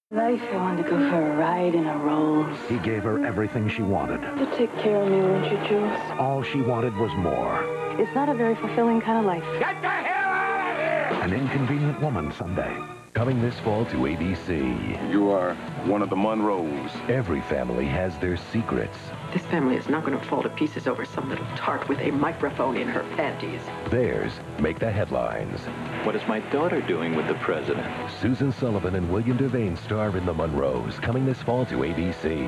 Life, I wanted to go for a ride in a Rolls. He gave her everything she wanted. To take care of me, won't you, Jules? All she wanted was more. It's not a very fulfilling kind of life. Get the hell out of here! An inconvenient woman someday. Coming this fall to ABC. You are one of the Monroes. Every family has their secrets. This family is not going to fall to pieces over some little tart with a microphone in her panties. Theirs make the headlines. What is my daughter doing with the president? Susan Sullivan and William Devane star in The Monroes, coming this fall to ABC.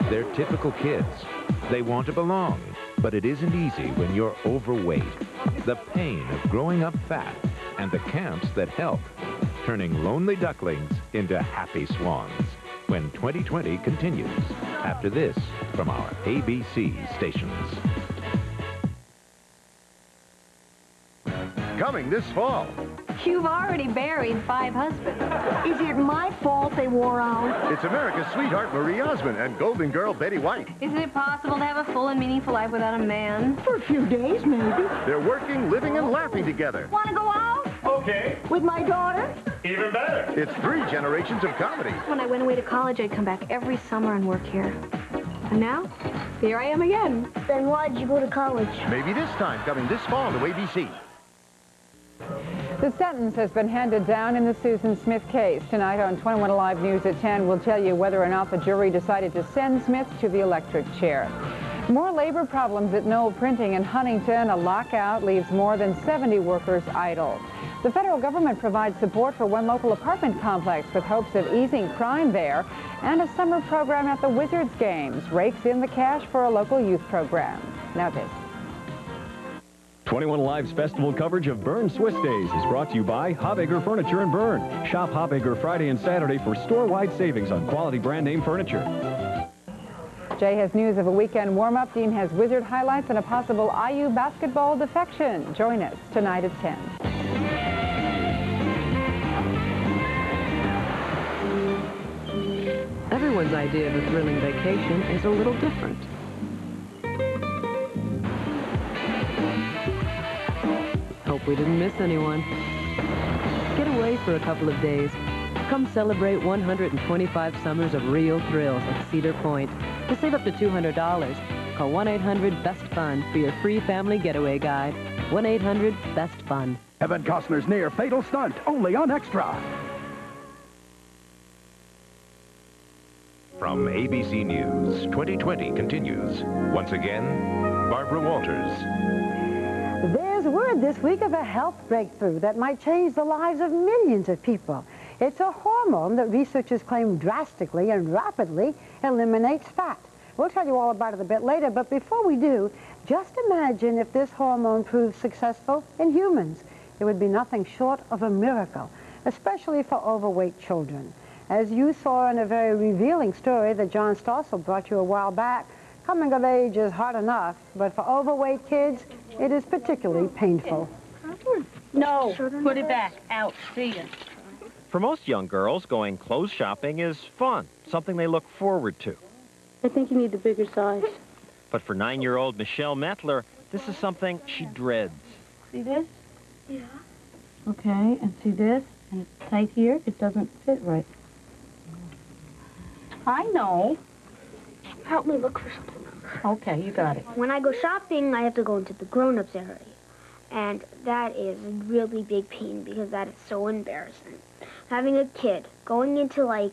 They're typical kids. They want to belong, but it isn't easy when you're overweight. The pain of growing up fat and the camps that help, turning lonely ducklings into happy swans. When 2020 continues, after this, from our ABC stations. Coming this fall. You've already buried 5 husbands. Is it my fault they wore out? It's America's sweetheart Marie Osmond and Golden Girl Betty White. Isn't it possible to have a full and meaningful life without a man? For a few days, maybe. They're working, living, and laughing together. Want to go out? Okay. With my daughter? Even better. It's 3 generations of comedy. When I went away to college, I'd come back every summer and work here. And now, here I am again. Then why'd you go to college? Maybe this time, coming this fall to ABC. The sentence has been handed down in the Susan Smith case. Tonight on 21 Alive News at 10, we'll tell you whether or not the jury decided to send Smith to the electric chair. More labor problems at Knoll Printing in Huntington. A lockout leaves more than 70 workers idle. The federal government provides support for one local apartment complex with hopes of easing crime there. And a summer program at the Wizards games rakes in the cash for a local youth program. Now this. 21 Alive's festival coverage of Bern Swiss Days is brought to you by Hobegger Furniture in Bern. Shop Hobegger Friday and Saturday for store-wide savings on quality brand name furniture. Jay has news of a weekend warm-up. Dean has Wizard highlights and a possible IU basketball defection. Join us tonight at 10. Everyone's idea of a thrilling vacation is a little different. Hope we didn't miss anyone. Get away for a couple of days. Come celebrate 125 summers of real thrills at Cedar Point. To save up to $200, call 1-800-BEST-FUN for your free family getaway guide. 1-800-BEST-FUN. Evan Costner's near fatal stunt, only on Extra. From ABC News, 2020 continues. Once again, Barbara Walters. There's word this week of a health breakthrough that might change the lives of millions of people. It's a hormone that researchers claim drastically and rapidly eliminates fat. We'll tell you all about it a bit later, but before we do, just imagine if this hormone proves successful in humans. It would be nothing short of a miracle, especially for overweight children. As you saw in a very revealing story that John Stossel brought you a while back, coming of age is hard enough, but for overweight kids, it is particularly painful. No, put it back. Out. See ya. For most young girls, going clothes shopping is fun, something they look forward to. I think you need the bigger size. But for 9-year-old Michelle Mettler, this is something she dreads. See this? Yeah. Okay, and see this? And it's tight here. It doesn't fit right. I know. Help me look for something. Okay, you got it. When I go shopping, I have to go into the grown-ups area. And that is a really big pain because that is so embarrassing. Having a kid, going into, like,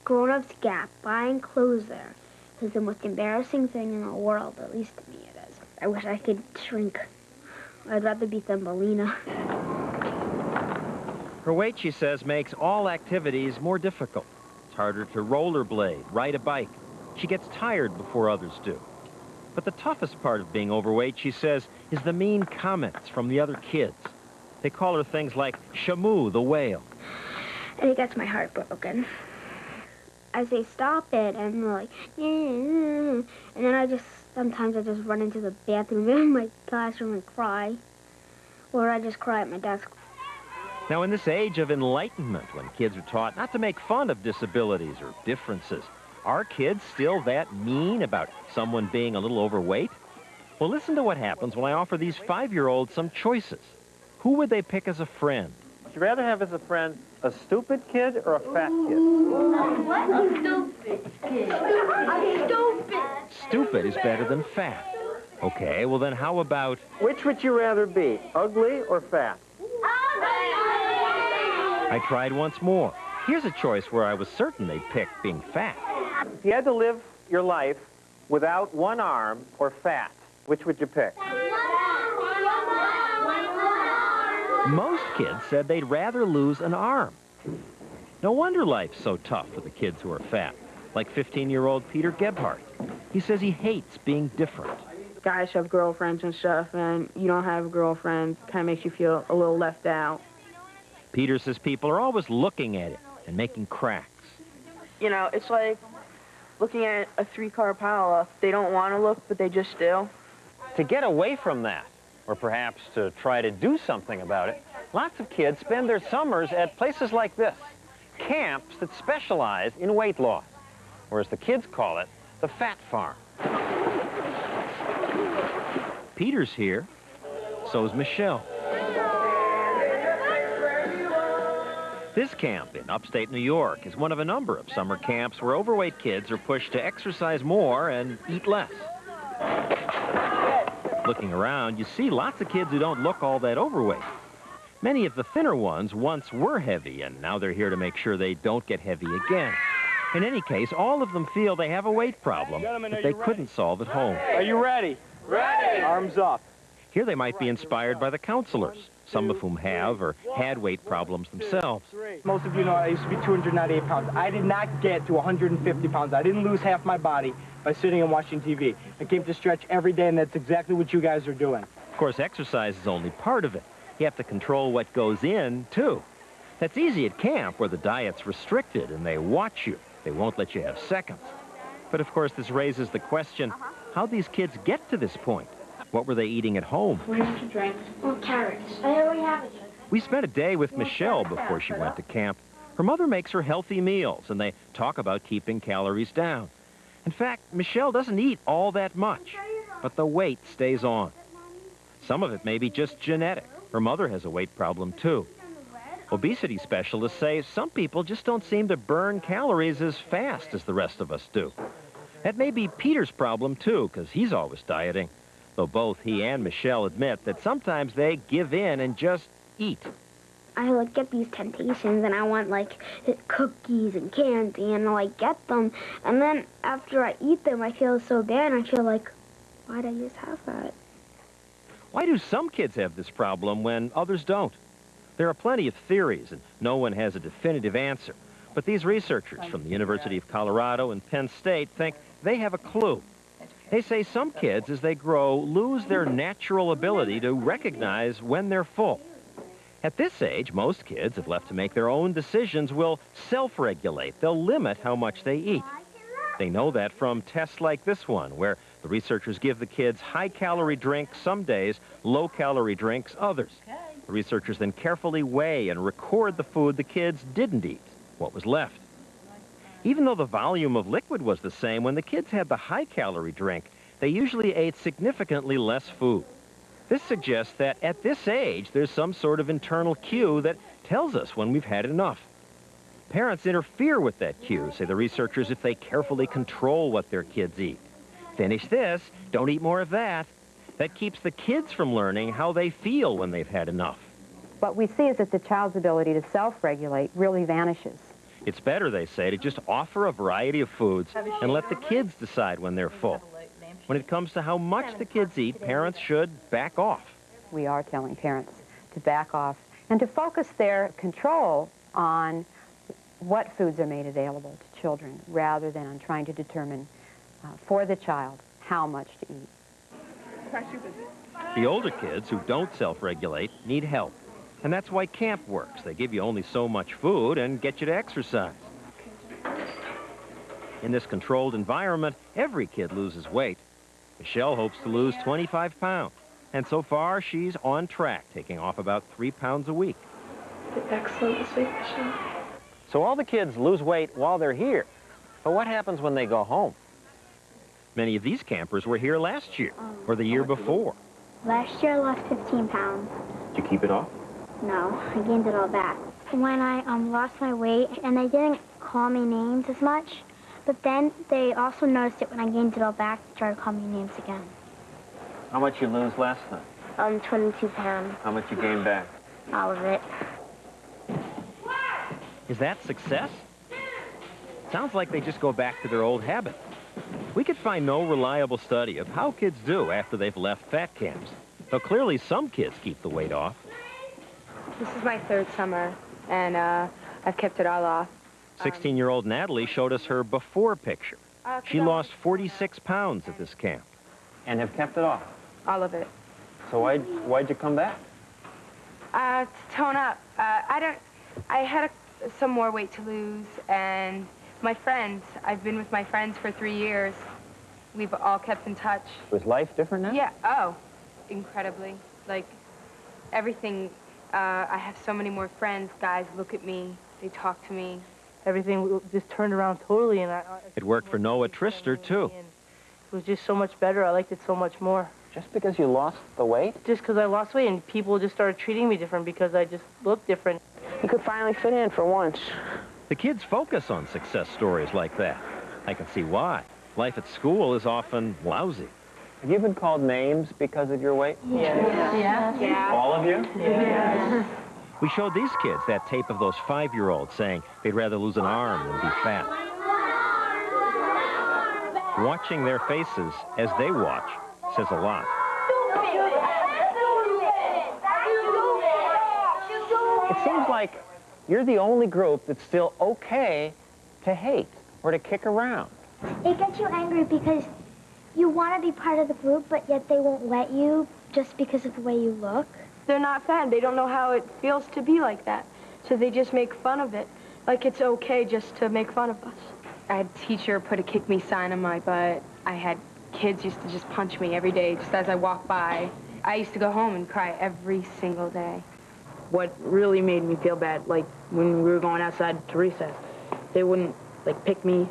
grown-ups Gap, buying clothes there, is the most embarrassing thing in the world, at least to me it is. I wish I could shrink. I'd rather be Thumbelina. Her weight, she says, makes all activities more difficult. It's harder to rollerblade, ride a bike. She gets tired before others do. But the toughest part of being overweight, she says, is the mean comments from the other kids. They call her things like Shamu the whale. And it gets my heart broken. I say, stop it, and they're like, and then sometimes I just run into the bathroom in my classroom and cry. Or I just cry at my desk. Now, in this age of enlightenment, when kids are taught not to make fun of disabilities or differences, are kids still that mean about someone being a little overweight? Well, listen to what happens when I offer these 5-year-olds some choices. Who would they pick as a friend? Would you rather have as a friend a stupid kid or a fat kid? A stupid kid. A stupid. Stupid is better than fat. Okay, well then how about... Which would you rather be, ugly or fat? I tried once more. Here's a choice where I was certain they'd pick being fat. If you had to live your life without one arm or fat, which would you pick? Most kids said they'd rather lose an arm. No wonder life's so tough for the kids who are fat, like 15-year-old Peter Gebhardt. He says he hates being different. Guys have girlfriends and stuff, and you don't have a girlfriend. Kind of makes you feel a little left out. Peter says people are always looking at it and making cracks. You know, it's like looking at a three-car pileup. They don't want to look, but they just do. To get away from that, or perhaps to try to do something about it, lots of kids spend their summers at places like this, camps that specialize in weight loss, or as the kids call it, the Fat Farm. Peter's here, so's Michelle. This camp in upstate New York is one of a number of summer camps where overweight kids are pushed to exercise more and eat less. Looking around, you see lots of kids who don't look all that overweight. Many of the thinner ones once were heavy, and now they're here to make sure they don't get heavy again. In any case, all of them feel they have a weight problem that they couldn't solve at home. Are you ready? Ready! Arms up. Here they might be inspired by the counselors, some of whom have or had weight problems themselves. Most of you know I used to be 298 pounds. I did not get to 150 pounds. I didn't lose half my body by sitting and watching TV. I came to stretch every day, and that's exactly what you guys are doing. Of course, exercise is only part of it. You have to control what goes in, too. That's easy at camp, where the diet's restricted and they watch you. They won't let you have seconds. But, of course, this raises the question, how'd these kids get to this point? What were they eating at home? What did you drink? Oh, carrots. I already have it. We spent a day with Michelle before she went to camp. Her mother makes her healthy meals, and they talk about keeping calories down. In fact, Michelle doesn't eat all that much, but the weight stays on. Some of it may be just genetic. Her mother has a weight problem, too. Obesity specialists say some people just don't seem to burn calories as fast as the rest of us do. That may be Peter's problem, too, because he's always dieting, though both he and Michelle admit that sometimes they give in and just eat. I like get these temptations and I want like cookies and candy and I like get them, and then after I eat them I feel so bad and I feel like, why'd I just have that? Why do some kids have this problem when others don't? There are plenty of theories and no one has a definitive answer, but these researchers from the University of Colorado and Penn State think they have a clue. They say some kids, as they grow, lose their natural ability to recognize when they're full. At this age, most kids, if left to make their own decisions, will self-regulate. They'll limit how much they eat. They know that from tests like this one, where the researchers give the kids high-calorie drinks some days, low-calorie drinks others. The researchers then carefully weigh and record the food the kids didn't eat, what was left. Even though the volume of liquid was the same, when the kids had the high-calorie drink, they usually ate significantly less food. This suggests that at this age, there's some sort of internal cue that tells us when we've had enough. Parents interfere with that cue, say the researchers, if they carefully control what their kids eat. Finish this, don't eat more of that. That keeps the kids from learning how they feel when they've had enough. What we see is that the child's ability to self-regulate really vanishes. It's better, they say, to just offer a variety of foods and let the kids decide when they're full. When it comes to how much the kids eat, parents should back off. We are telling parents to back off and to focus their control on what foods are made available to children rather than on trying to determine for the child how much to eat. The older kids who don't self-regulate need help. And that's why camp works. They give you only so much food and get you to exercise. In this controlled environment, every kid loses weight. Michelle hopes to lose 25 pounds. And so far, she's on track, taking off about 3 pounds a week. Excellent this week, Michelle. So all the kids lose weight while they're here. But what happens when they go home? Many of these campers were here last year or the year before. Last year I lost 15 pounds. Did you keep it off? No, I gained it all back. When I lost my weight, and they didn't call me names as much, but then they also noticed it when I gained it all back, they started calling me names again. How much you lose last time? 22 pounds. How much you gain back? All of it. Is that success? Sounds like they just go back to their old habit. We could find no reliable study of how kids do after they've left fat camps. Though clearly some kids keep the weight off. This is my 3rd summer, and I've kept it all off. 16-year-old Natalie showed us her before picture. She lost 46 pounds at this camp. And have kept it off? All of it. So why'd you come back? To tone up. I had some more weight to lose, and my friends, I've been with my friends for 3 years. We've all kept in touch. Was life different now? Yeah, oh, incredibly. Like, everything, I have so many more friends. Guys look at me, they talk to me. Everything just turned around totally, and It worked for Noah Trister, too. it was just so much better. I liked it so much more. Just because you lost the weight? Just because I lost weight, and people just started treating me different because I just looked different. You could finally fit in for once. The kids focus on success stories like that. I can see why. Life at school is often lousy. Have you been called names because of your weight? Yeah. All of you? Yeah. We showed these kids that tape of those 5-year-olds saying they'd rather lose an arm than be fat. Watching their faces as they watch says a lot. It seems like you're the only group that's still okay to hate or to kick around. It gets you angry because you want to be part of the group, but yet they won't let you just because of the way you look. They're not fat. They don't know how it feels to be like that. So they just make fun of it. Like it's okay just to make fun of us. I had a teacher put a kick me sign on my butt. I had kids used to just punch me every day just as I walked by. I used to go home and cry every single day. What really made me feel bad, like when we were going outside to recess, they wouldn't like pick me.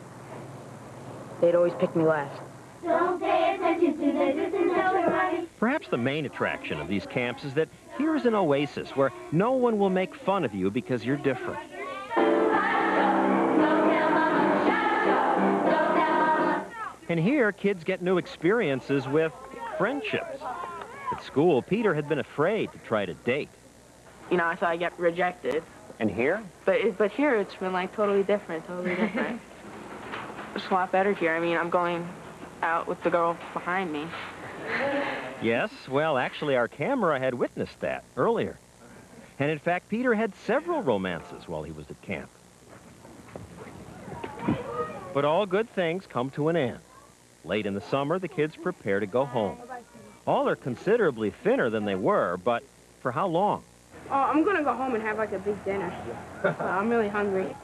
They'd always pick me last. Don't pay attention to the distance that we're running. Perhaps the main attraction of these camps is that here is an oasis where no one will make fun of you because you're different. And here, kids get new experiences with friendships. At school, Peter had been afraid to try to date. You know, I thought I'd get rejected. And here? But here it's been like totally different, It's a lot better here. I mean, I'm going out with the girl behind me. Yes, well, actually, our camera had witnessed that earlier. And in fact, Peter had several romances while he was at camp. But all good things come to an end. Late in the summer, the kids prepare to go home. All are considerably thinner than they were, but for how long? Oh, I'm going to go home and have like a big dinner. I'm really hungry.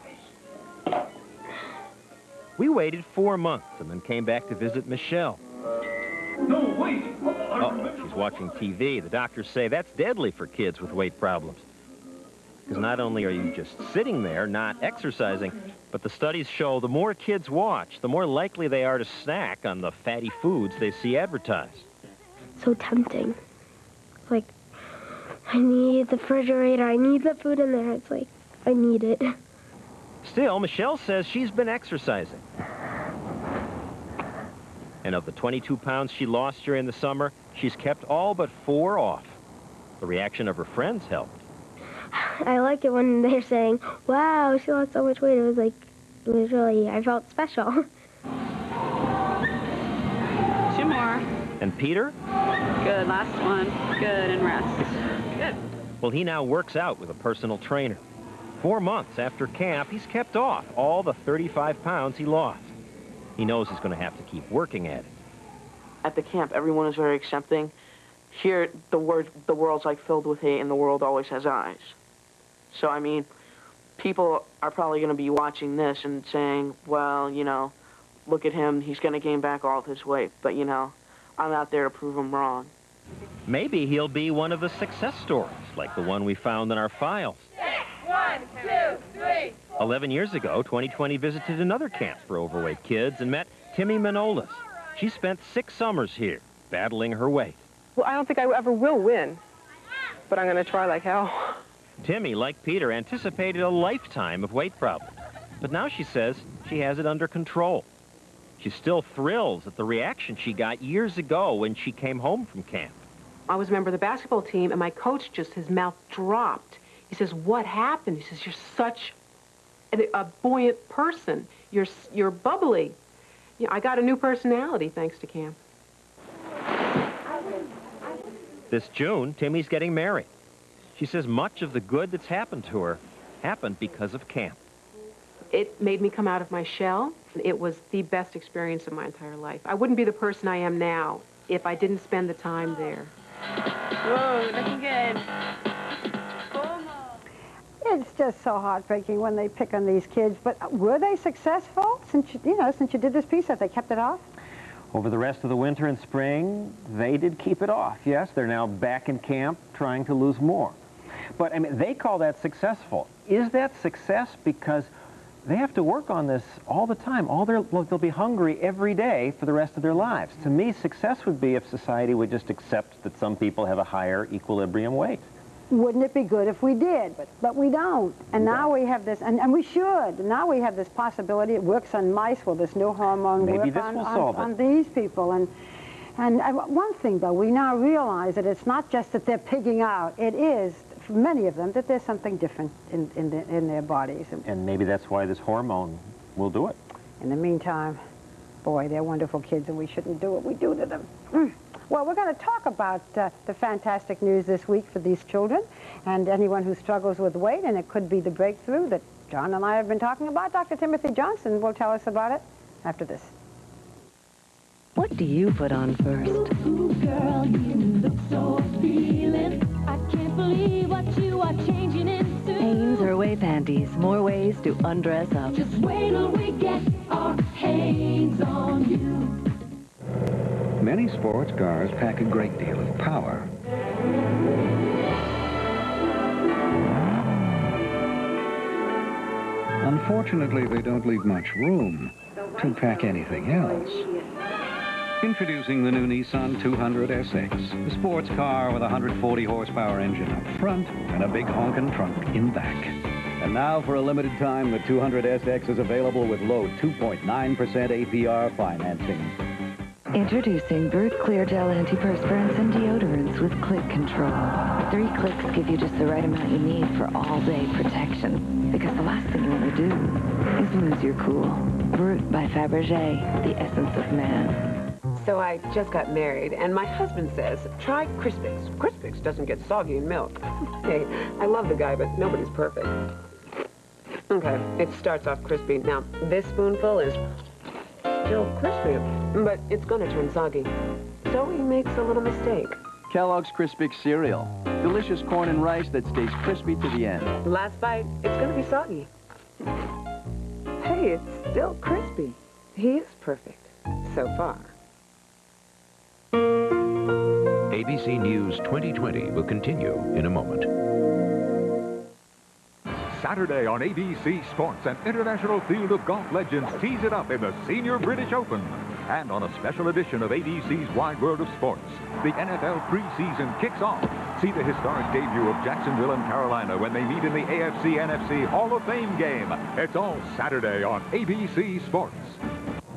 We waited 4 months and then came back to visit Michelle. No, wait. Oh, she's watching TV. The doctors say that's deadly for kids with weight problems. Because not only are you just sitting there, not exercising, but the studies show the more kids watch, the more likely they are to snack on the fatty foods they see advertised. So tempting. Like, I need the refrigerator. I need the food in there. It's like, I need it. Still, Michelle says she's been exercising. And of the 22 pounds she lost during the summer, she's kept all but 4 off. The reaction of her friends helped. I like it when they're saying, wow, she lost so much weight. It was like, I felt special. 2 more. And Peter? Good, last one. Good, and rest. Good. Well, he now works out with a personal trainer. 4 months after camp, he's kept off all the 35 pounds he lost. He knows he's going to have to keep working at it. At the camp, everyone is very accepting. Here, the world's like filled with hate, and the world always has eyes. So, I mean, people are probably going to be watching this and saying, well, you know, look at him, he's going to gain back all of his weight. But, you know, I'm out there to prove him wrong. Maybe he'll be one of the success stories, like the one we found in our files. 1, 2, 3. 11 years ago, 2020 visited another camp for overweight kids and met Timmy Manolis. She spent 6 summers here, battling her weight. Well, I don't think I ever will win, but I'm going to try like hell. Timmy, like Peter, anticipated a lifetime of weight problems. But now she says she has it under control. She still thrills at the reaction she got years ago when she came home from camp. I was a member of the basketball team, and my coach his mouth dropped. He says, "What happened?" He says, "You're such a buoyant person. You're bubbly." You know, I got a new personality thanks to camp. This June, Timmy's getting married. She says much of the good that's happened to her happened because of camp. It made me come out of my shell. It was the best experience of my entire life. I wouldn't be the person I am now if I didn't spend the time there. Whoa, looking good. It's just so heartbreaking when they pick on these kids. But were they successful since you did this piece? Have they kept it off? Over the rest of the winter and spring, they did keep it off. Yes, they're now back in camp trying to lose more. But, I mean, they call that successful. Is that success? Because they have to work on this all the time. They'll be hungry every day for the rest of their lives. To me, success would be if society would just accept that some people have a higher equilibrium weight. Wouldn't it be good if we did? But we don't. And now we have this, and we should. Now we have this possibility. It works on mice. Will this new hormone work on these people? And one thing, though, we now realize that it's not just that they're pigging out. It is, for many of them, that there's something different in their bodies. And maybe that's why this hormone will do it. In the meantime, boy, they're wonderful kids, and we shouldn't do what we do to them. Well, we're going to talk about the fantastic news this week for these children and anyone who struggles with weight, and it could be the breakthrough that John and I have been talking about. Dr. Timothy Johnson will tell us about it after this. What do you put on first? Ooh, girl, you look so appealing. I can't believe what you are changing into. Hanes Herway panties. More ways to undress up. Just wait till we get our Hanes on you. Many sports cars pack a great deal of power. Unfortunately, they don't leave much room to pack anything else. Introducing the new Nissan 200 SX, a sports car with a 140 horsepower engine up front and a big honkin' trunk in back. And now, for a limited time, the 200 SX is available with low 2.9% APR financing. Introducing Birth Clear Gel Antiperspirants and Deodorants with click control. 3 clicks give you just the right amount you need for all-day protection. Because the last thing you want to do is lose your cool. Brut by Fabergé, the essence of man. So I just got married, and my husband says, try Crispix. Crispix doesn't get soggy in milk. Hey, I love the guy, but nobody's perfect. Okay, it starts off crispy. Now, this spoonful is still crispy, but it's gonna turn soggy. So he makes a little mistake. Kellogg's Crispix cereal. Delicious corn and rice that stays crispy to the end. Last bite, it's gonna be soggy. Hey, it's still crispy. He is perfect, so far. ABC News 2020 will continue in a moment. Saturday on ABC Sports, an international field of golf legends tees it up in the Senior British Open. And on a special edition of ABC's Wide World of Sports, the NFL preseason kicks off. See the historic debut of Jacksonville and Carolina when they meet in the AFC-NFC Hall of Fame game. It's all Saturday on ABC Sports.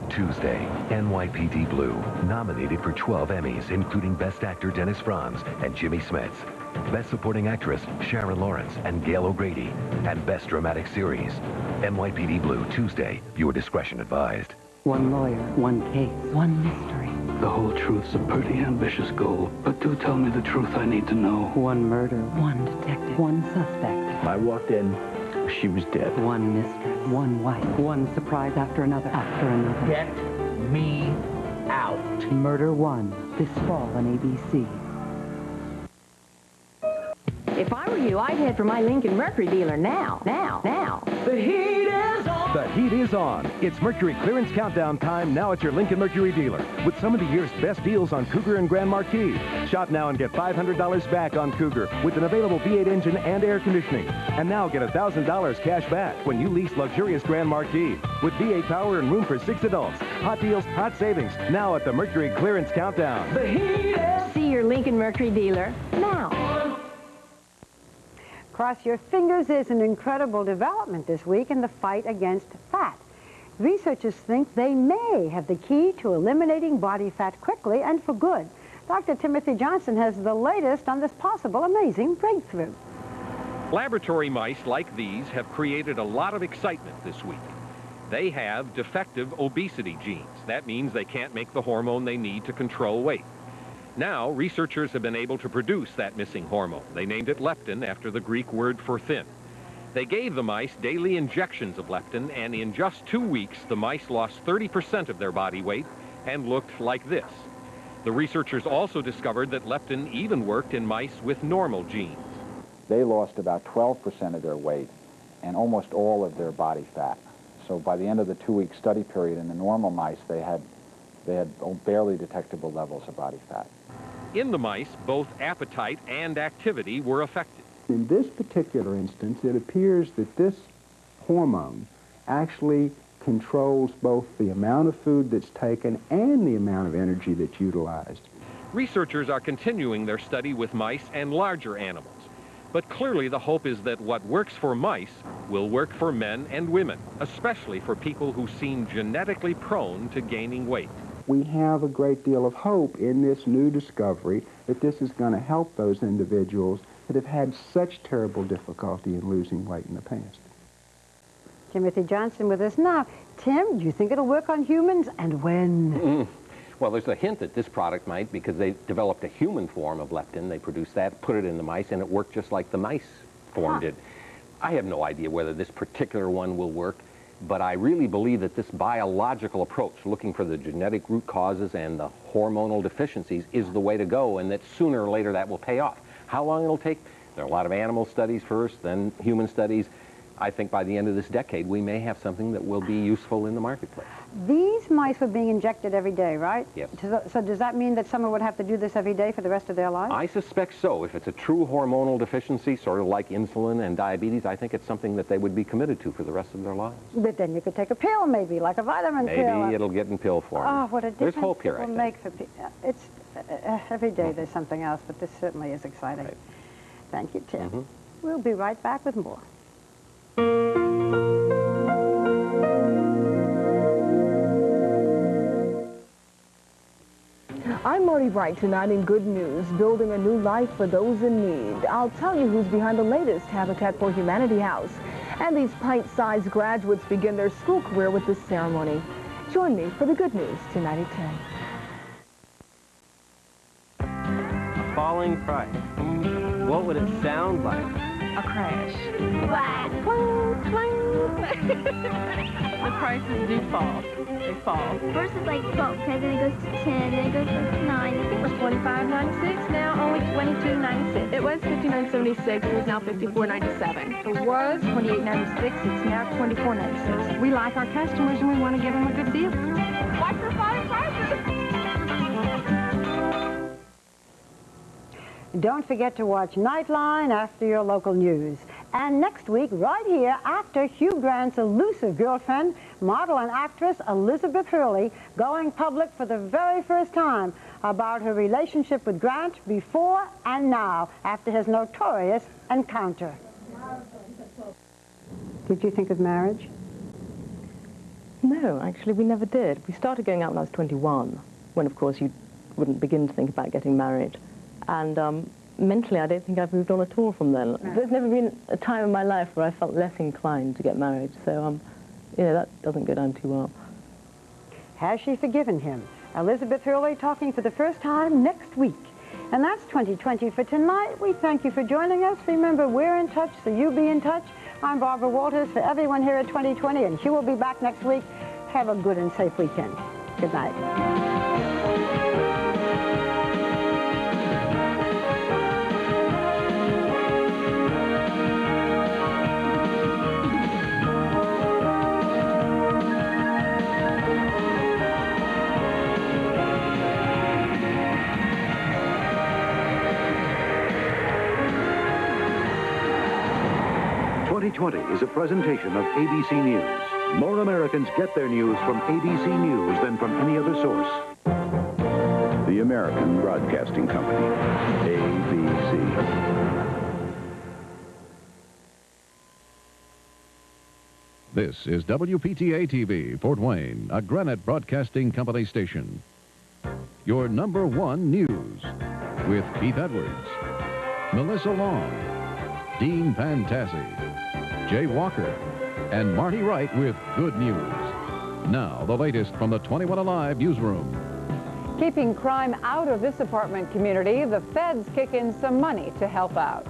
Tuesday, NYPD Blue, nominated for 12 Emmys, including Best Actor Dennis Franz and Jimmy Smits, Best Supporting Actress Sharon Lawrence and Gail O'Grady, and Best Dramatic Series. NYPD Blue, Tuesday. Viewer discretion advised. One lawyer, one case, one mystery. The whole truth's a pretty ambitious goal, but do tell me the truth I need to know. One murder, one detective, one suspect. I walked in, she was dead. One mistress, one wife, one surprise after another, after another. Get me out. Murder One, this fall on ABC. If I were you, I'd head for my Lincoln Mercury dealer now. The heat is on. The heat is on. It's Mercury clearance countdown time now at your Lincoln Mercury dealer with some of the year's best deals on Cougar and Grand Marquis. Shop now and get $500 back on Cougar with an available V8 engine and air conditioning. And now get $1,000 cash back when you lease luxurious Grand Marquis with V8 power and room for 6 adults. Hot deals, hot savings now at the Mercury clearance countdown. The heat is... See your Lincoln Mercury dealer now. Cross your fingers, there's an incredible development this week in the fight against fat. Researchers think they may have the key to eliminating body fat quickly and for good. Dr. Timothy Johnson has the latest on this possible amazing breakthrough. Laboratory mice like these have created a lot of excitement this week. They have defective obesity genes. That means they can't make the hormone they need to control weight. Now, researchers have been able to produce that missing hormone. They named it leptin after the Greek word for thin. They gave the mice daily injections of leptin, and in just 2 weeks, the mice lost 30% of their body weight and looked like this. The researchers also discovered that leptin even worked in mice with normal genes. They lost about 12% of their weight and almost all of their body fat. So by the end of the 2-week study period in the normal mice, they had barely detectable levels of body fat. In the mice, both appetite and activity were affected. In this particular instance, it appears that this hormone actually controls both the amount of food that's taken and the amount of energy that's utilized. Researchers are continuing their study with mice and larger animals. But clearly the hope is that what works for mice will work for men and women, especially for people who seem genetically prone to gaining weight. We have a great deal of hope in this new discovery that this is going to help those individuals that have had such terrible difficulty in losing weight in the past. Timothy Johnson with us now. Tim, do you think it'll work on humans, and when? Well, there's a hint that this product might, because they developed a human form of leptin. They produced that, put it in the mice, and it worked just like the mice form did. I have no idea whether this particular one will work, but I really believe that this biological approach, looking for the genetic root causes and the hormonal deficiencies, is the way to go, and that sooner or later that will pay off. How long it'll take? There are a lot of animal studies first, then human studies. I think by the end of this decade, we may have something that will be useful in the marketplace. These mice were being injected every day, right? Yes. So does that mean that someone would have to do this every day for the rest of their lives? I suspect so. If it's a true hormonal deficiency, sort of like insulin and diabetes, I think it's something that they would be committed to for the rest of their lives. But then you could take a pill, maybe, like a vitamin pill. Maybe it'll get in pill form. Oh, what a difference There's hope here, it will make for people. It's every day there's something else, but this certainly is exciting. Right. Thank you, Tim. We'll be right back with more. I'm Marty Bright tonight in Good News, building a new life for those in need. I'll tell you who's behind the latest Habitat for Humanity house. And these pint-sized graduates begin their school career with this ceremony. Join me for the Good News tonight at 10. A falling price. What would it sound like? A crash. The prices do fall. They fall. First it's like 12, then it goes to 10, then it goes to 9. It was $25.96, now only $22.96. It was $59.76, it is now $54.97. It was $28.96, it's now $24.96. We like our customers and we want to give them a good deal. Watch for falling prices. Don't forget to watch Nightline after your local news. And next week, right here, actor Hugh Grant's elusive girlfriend, model and actress Elizabeth Hurley, going public for the very first time about her relationship with Grant before and now, after his notorious encounter. Did you think of marriage? No, actually, we never did. We started going out when I was 21, when, of course, you wouldn't begin to think about getting married. And mentally, I don't think I've moved on at all from then. Right. There's never been a time in my life where I felt less inclined to get married. So, you know, that doesn't go down too well. Has she forgiven him? Elizabeth Hurley talking for the first time next week. And that's 2020 for tonight. We thank you for joining us. Remember, we're in touch, so you be in touch. I'm Barbara Walters for everyone here at 2020, and Hugh will be back next week. Have a good and safe weekend. Good night. 2020 is a presentation of ABC News. More Americans get their news from ABC News than from any other source. The American Broadcasting Company, ABC. This is WPTA-TV, Fort Wayne, a Granite Broadcasting Company station. Your #1 news with Keith Edwards, Melissa Long, Dean Pantassi, Jay Walker, and Marty Wright with good news. Now, the latest from the 21 Alive newsroom. Keeping crime out of this apartment community, the feds kick in some money to help out.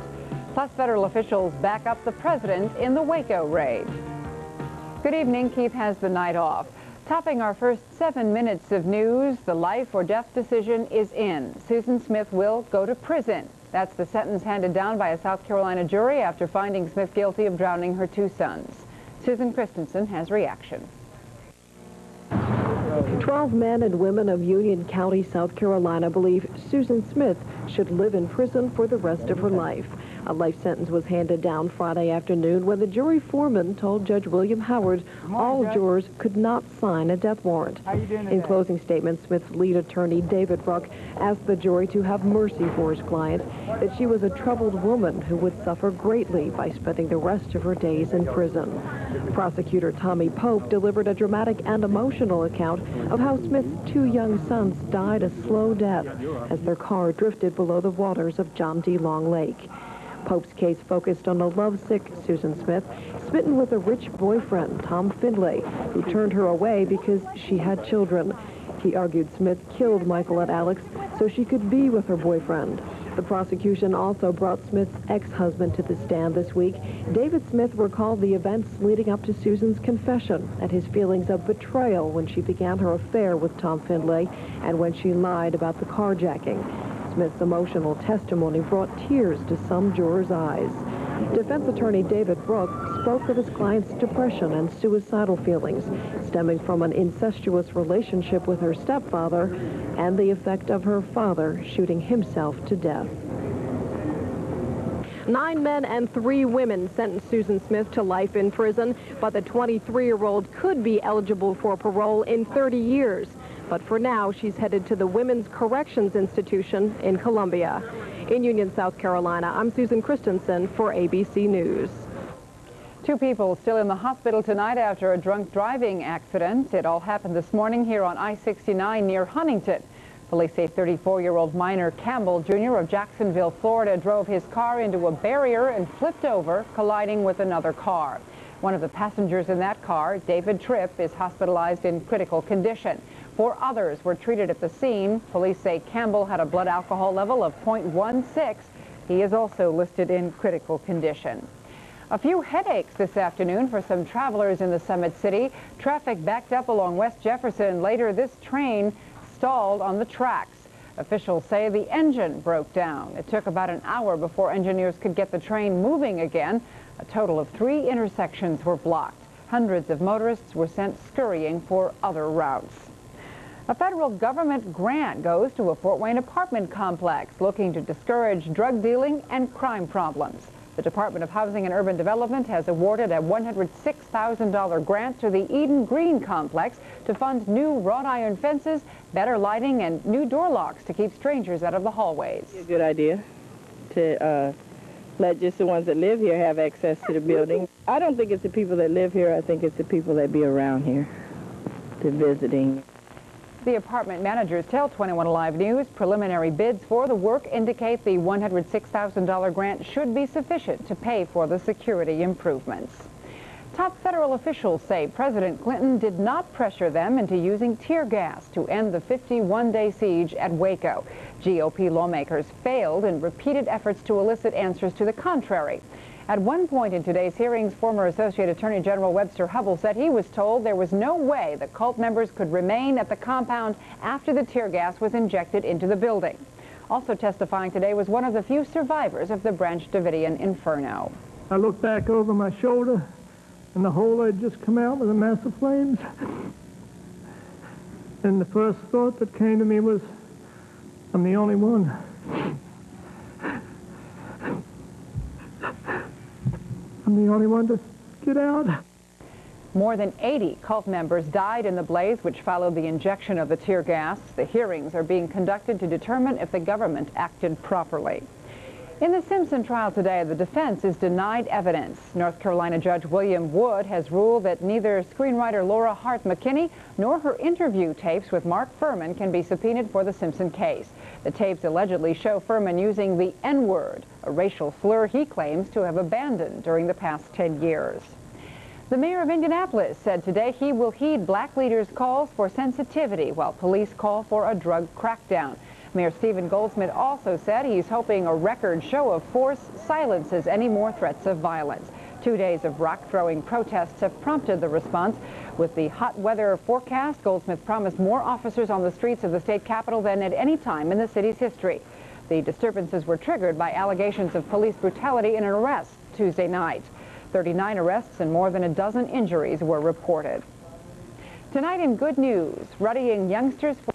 Plus, federal officials back up the president in the Waco raid. Good evening. Keith has the night off. Topping our first 7 minutes of news, the life or death decision is in. Susan Smith will go to prison. That's the sentence handed down by a South Carolina jury after finding Smith guilty of drowning her 2 sons. Susan Christensen has reaction. 12 men and women of Union County, South Carolina believe Susan Smith should live in prison for the rest of her life. A life sentence was handed down Friday afternoon when the jury foreman told Judge William Howard all jurors could not sign a death warrant. In closing statement, Smith's lead attorney, David Bruck, asked the jury to have mercy for his client, that she was a troubled woman who would suffer greatly by spending the rest of her days in prison. Prosecutor Tommy Pope delivered a dramatic and emotional account of how Smith's 2 young sons died a slow death as their car drifted below the waters of John D. Long Lake. Pope's case focused on a lovesick Susan Smith, smitten with a rich boyfriend, Tom Findlay, who turned her away because she had children. He argued Smith killed Michael and Alex so she could be with her boyfriend. The prosecution also brought Smith's ex-husband to the stand this week. David Smith recalled the events leading up to Susan's confession and his feelings of betrayal when she began her affair with Tom Findlay and when she lied about the carjacking. Smith's emotional testimony brought tears to some jurors' eyes. Defense attorney David Brooke spoke of his client's depression and suicidal feelings stemming from an incestuous relationship with her stepfather and the effect of her father shooting himself to death. 9 men and 3 women sentenced Susan Smith to life in prison, but the 23-year-old could be eligible for parole in 30 years. But for now, she's headed to the Women's Corrections Institution in Columbia. In Union, South Carolina, I'm Susan Christensen for ABC News. 2 people still in the hospital tonight after a drunk driving accident. It all happened this morning here on I-69 near Huntington. Police say 34-year-old minor Campbell Jr. of Jacksonville, Florida, drove his car into a barrier and flipped over, colliding with another car. One of the passengers in that car, David Tripp, is hospitalized in critical condition. 4 others were treated at the scene. Police say Campbell had a blood alcohol level of 0.16. He is also listed in critical condition. A few headaches this afternoon for some travelers in the Summit City. Traffic backed up along West Jefferson. Later, this train stalled on the tracks. Officials say the engine broke down. It took about an hour before engineers could get the train moving again. A total of 3 intersections were blocked. Hundreds of motorists were sent scurrying for other routes. A federal government grant goes to a Fort Wayne apartment complex looking to discourage drug dealing and crime problems. The Department of Housing and Urban Development has awarded a $106,000 grant to the Eden Green complex to fund new wrought iron fences, better lighting, and new door locks to keep strangers out of the hallways. It's a good idea to let just the ones that live here have access to the building. I don't think it's the people that live here. I think it's the people that be around here, the visiting. The apartment managers tell 21 Alive News preliminary bids for the work indicate the $106,000 grant should be sufficient to pay for the security improvements. Top federal officials say President Clinton did not pressure them into using tear gas to end the 51-day siege at Waco. GOP lawmakers failed in repeated efforts to elicit answers to the contrary. At one point in today's hearings, former Associate Attorney General Webster Hubbell said he was told there was no way the cult members could remain at the compound after the tear gas was injected into the building. Also testifying today was one of the few survivors of the Branch Davidian inferno. I looked back over my shoulder, and the hole had just come out with a mass of flames. And the first thought that came to me was, I'm the only one. I'm the only one to get out. More than 80 cult members died in the blaze which followed the injection of the tear gas. The hearings are being conducted to determine if the government acted properly. In the Simpson trial today, the defense is denied evidence. North Carolina Judge William Wood has ruled that neither screenwriter Laura Hart McKinney nor her interview tapes with Mark Fuhrman can be subpoenaed for the Simpson case. The tapes allegedly show Fuhrman using the N-word, a racial slur he claims to have abandoned during the past 10 years. The mayor of Indianapolis said today he will heed black leaders' calls for sensitivity while police call for a drug crackdown. Mayor Stephen Goldsmith also said he's hoping a record show of force silences any more threats of violence. 2 days of rock-throwing protests have prompted the response. With the hot weather forecast, Goldsmith promised more officers on the streets of the state capitol than at any time in the city's history. The disturbances were triggered by allegations of police brutality in an arrest Tuesday night. 39 arrests and more than a dozen injuries were reported. Tonight in Good News, readying youngsters for